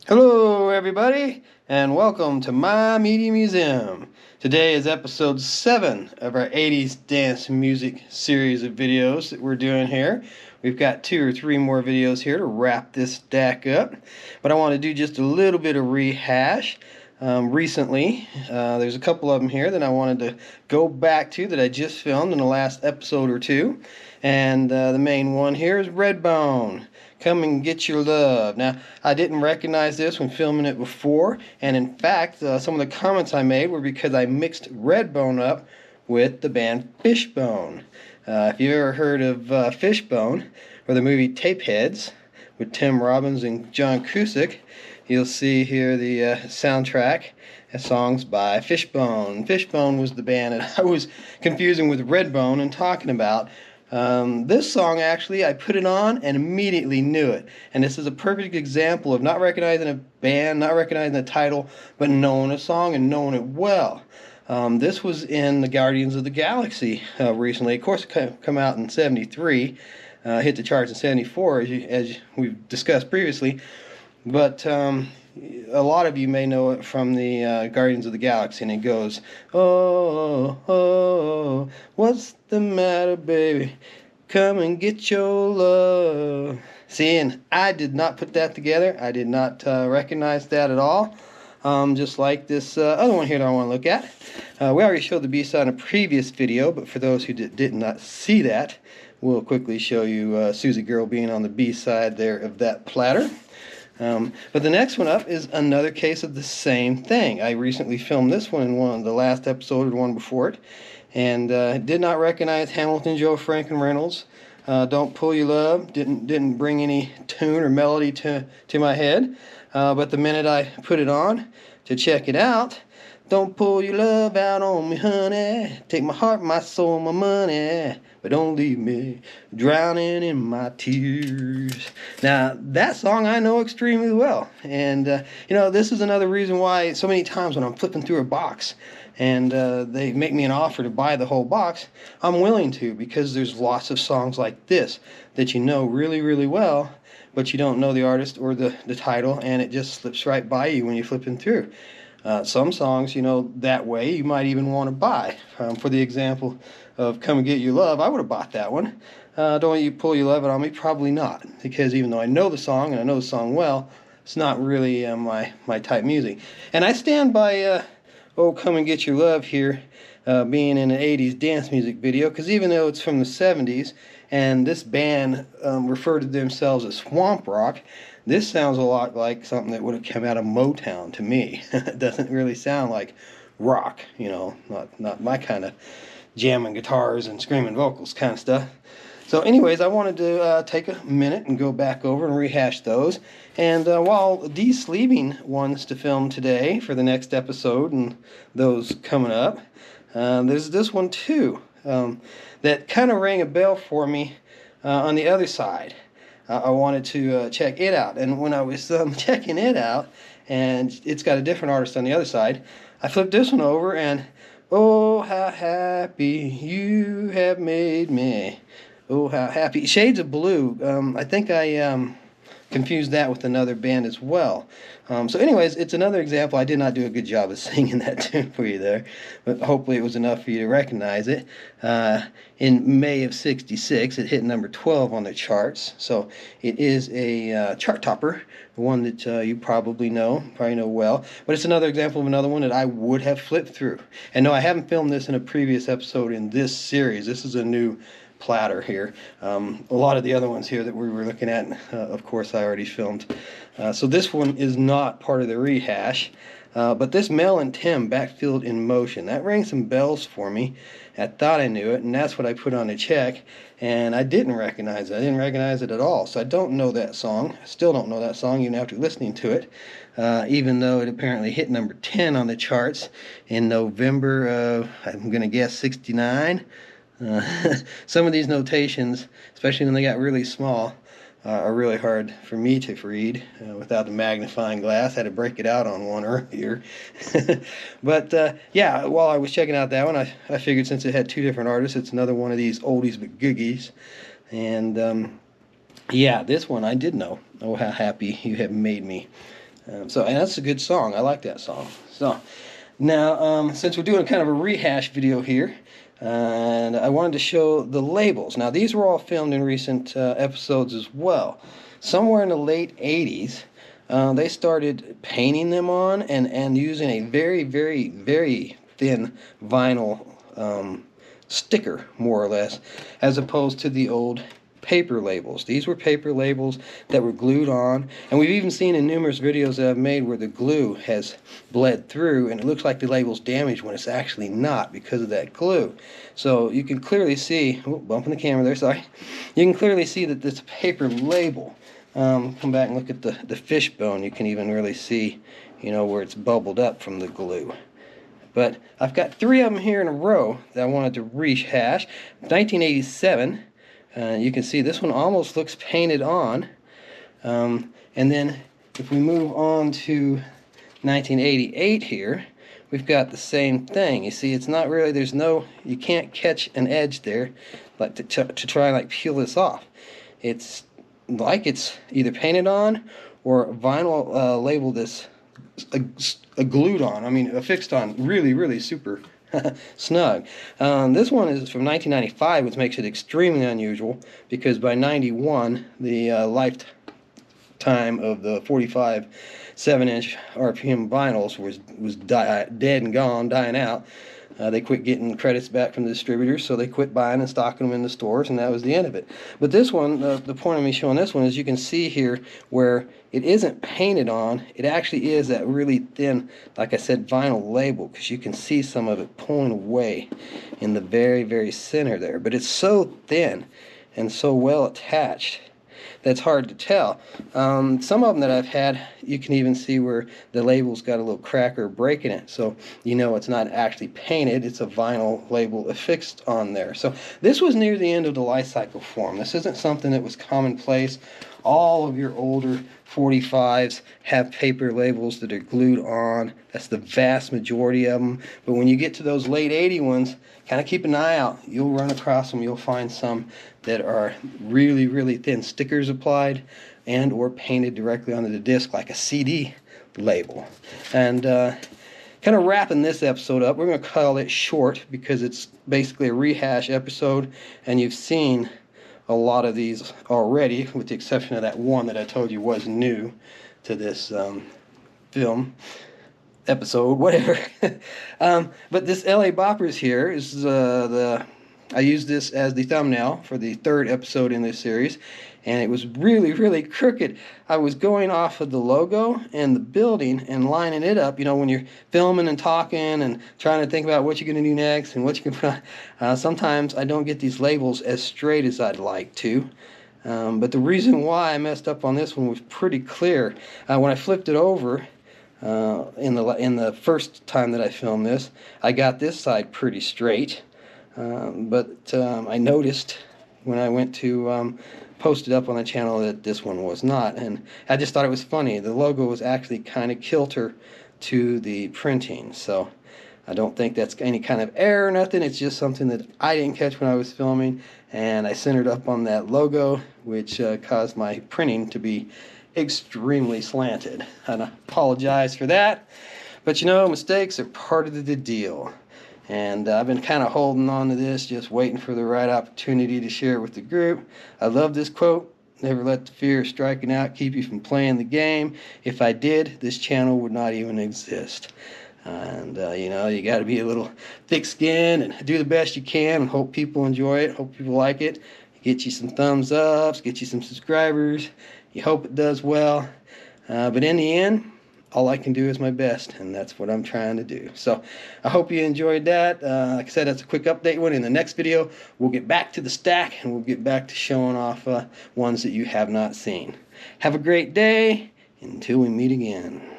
Hello everybody, and welcome to my Media Museum. Today is episode 7 of our 80s dance music series of videos that we're doing here. We've got 2 or 3 more videos here to wrap this stack up, but I want to do just a little bit of rehash. Recently, there's a couple of them here that I wanted to go back to that I just filmed in the last episode or two, and the main one here is Redbone. Come and Get Your Love. Now, I didn't recognize this when filming it before, and in fact, some of the comments I made were because I mixed Redbone up with the band Fishbone. If you've ever heard of Fishbone, or the movie Tapeheads with Tim Robbins and John Cusack, you'll see here the soundtrack and songs by Fishbone. Fishbone was the band that I was confusing with Redbone and talking about. This song, actually, I put it on and immediately knew it. And this is a perfect example of not recognizing a band, not recognizing the title, but knowing a song and knowing it well. This was in the Guardians of the Galaxy recently. Of course, it came out in 73, hit the charts in 74, as we've discussed previously. But a lot of you may know it from the Guardians of the Galaxy, and it goes, "Oh, oh, what's the matter, baby? Come and get your love." See, and I did not put that together. I did not recognize that at all. Just like this other one here that I want to look at. We already showed the B-side in a previous video, but for those who did not see that, we'll quickly show you Susie Girl being on the B-side there of that platter. But the next one up is another case of the same thing. I recently filmed this one in one of the last episode or the one before it, and did not recognize Hamilton, Joe, Frank, and Reynolds. Don't Pull Your Love didn't bring any tune or melody to my head. But the minute I put it on to check it out, "Don't pull your love out on me, honey. Take my heart, my soul, my money, but don't leave me drowning in my tears." Now, that song I know extremely well. And, this is another reason why so many times when I'm flipping through a box and they make me an offer to buy the whole box, I'm willing to, because there's lots of songs like this that you know really, really well, but you don't know the artist or the title, and it just slips right by you when you're flipping through. Some songs, that way you might even want to buy. For the example of Come and Get Your Love, I would have bought that one. Don't You Pull Your Love It on Me? Probably not, because even though I know the song, and I know the song well, it's not really my type music. And I stand by Oh Come and Get Your Love here being in an 80s dance music video, because even though it's from the 70s, and this band referred to themselves as swamp rock, this sounds a lot like something that would have come out of Motown to me. It doesn't really sound like rock, not my kind of jamming guitars and screaming vocals kind of stuff. So anyways, I wanted to take a minute and go back over and rehash those. And while de-sleeving ones to film today for the next episode and those coming up, there's this one too that kind of rang a bell for me on the other side. I wanted to check it out, and when I was checking it out, and it's got a different artist on the other side, I flipped this one over, and "Oh, how happy you have made me. Oh, how happy." Shades of Blue. I think I confused that with another band as well. So anyways, it's another example. I did not do a good job of singing that tune for you there, but hopefully it was enough for you to recognize it. In May of '66, it hit number 12 on the charts, so it is a chart topper, one that you probably know well. But it's another example of another one that I would have flipped through. And no, I haven't filmed this in a previous episode in this series. This is a new platter here. A lot of the other ones here that we were looking at, of course, I already filmed. So this one is not part of the rehash, but this Mel and Tim, Backfield in Motion, that rang some bells for me. I thought I knew it, and that's what I put on the check, and I didn't recognize it. I didn't recognize it at all, so I don't know that song. I still don't know that song even after listening to it, even though it apparently hit number 10 on the charts in November of, I'm going to guess, '69. Some of these notations, especially when they got really small, are really hard for me to read without the magnifying glass. I had to break it out on one earlier. But yeah, while I was checking out that one, I figured since it had 2 different artists, it's another one of these oldies but googies. And yeah, this one I did know. Oh, how happy you have made me. And that's a good song. I like that song. So now, since we're doing kind of a rehash video here, and I wanted to show the labels. Now, these were all filmed in recent episodes as well. Somewhere in the late 80s, they started painting them on and using a very, very, very thin vinyl sticker, more or less, as opposed to the old paper labels. These were paper labels that were glued on, and we've even seen in numerous videos that I've made where the glue has bled through and it looks like the label's damaged when it's actually not because of that glue. So you can clearly see, bumping the camera there, sorry, you can clearly see that this paper label, come back and look at the fishbone, you can even really see, you know, where it's bubbled up from the glue. But I've got 3 of them here in a row that I wanted to rehash. 1987. You can see this one almost looks painted on. And then if we move on to 1988 here, we've got the same thing. You see, it's not really, you can't catch an edge there like to try and like peel this off. It's like it's either painted on or vinyl labeled this glued on, affixed on really, really super snug. This one is from 1995, which makes it extremely unusual because by 91 the lifetime of the 45 7-inch RPM vinyls was dead and gone, dying out. They quit getting credits back from the distributors, so they quit buying and stocking them in the stores, and that was the end of it. But this one, the point of me showing this one is you can see here where it isn't painted on, it actually is that really thin, like I said, vinyl label, because you can see some of it pulling away in the very, very center there. But it's so thin and so well attached that's hard to tell. Some of them that I've had, you can even see where the label's got a little crack or break in it, so you know it's not actually painted, it's a vinyl label affixed on there. So this was near the end of the life cycle form. This isn't something that was commonplace. All of your older 45s have paper labels that are glued on. That's the vast majority of them. But when you get to those late 80 ones, kind of keep an eye out. You'll run across them. You'll find some that are really, really thin stickers applied and or painted directly onto the disc like a CD label. And kind of wrapping this episode up, we're going to call it short because it's basically a rehash episode, and you've seen a lot of these already, with the exception of that one that I told you was new to this film episode, whatever. But this LA Boppers here is I used this as the thumbnail for the 3rd episode in this series, and it was really, really crooked. I was going off of the logo and the building and lining it up. You know, when you're filming and talking and trying to think about what you're going to do next and what you can put on, sometimes I don't get these labels as straight as I'd like to. But the reason why I messed up on this one was pretty clear. When I flipped it over, in the first time that I filmed this, I got this side pretty straight, but I noticed when I went to post it up on the channel that this one was not, and I just thought it was funny. The logo was actually kind of kilter to the printing, so I don't think that's any kind of error or nothing. It's just something that I didn't catch when I was filming, and I centered up on that logo, which caused my printing to be extremely slanted. And I apologize for that, but you know, mistakes are part of the deal. And I've been kind of holding on to this, just waiting for the right opportunity to share it with the group. I love this quote: never let the fear of striking out keep you from playing the game. If I did, this channel would not even exist. And you know, you got to be a little thick-skinned and do the best you can and hope people enjoy it, hope people like it. Get you some thumbs ups, get you some subscribers. You hope it does well. But in the end, all I can do is my best, and that's what I'm trying to do. So I hope you enjoyed that. Like I said, that's a quick update one. In the next video, we'll get back to the stack, and we'll get back to showing off ones that you have not seen. Have a great day until we meet again.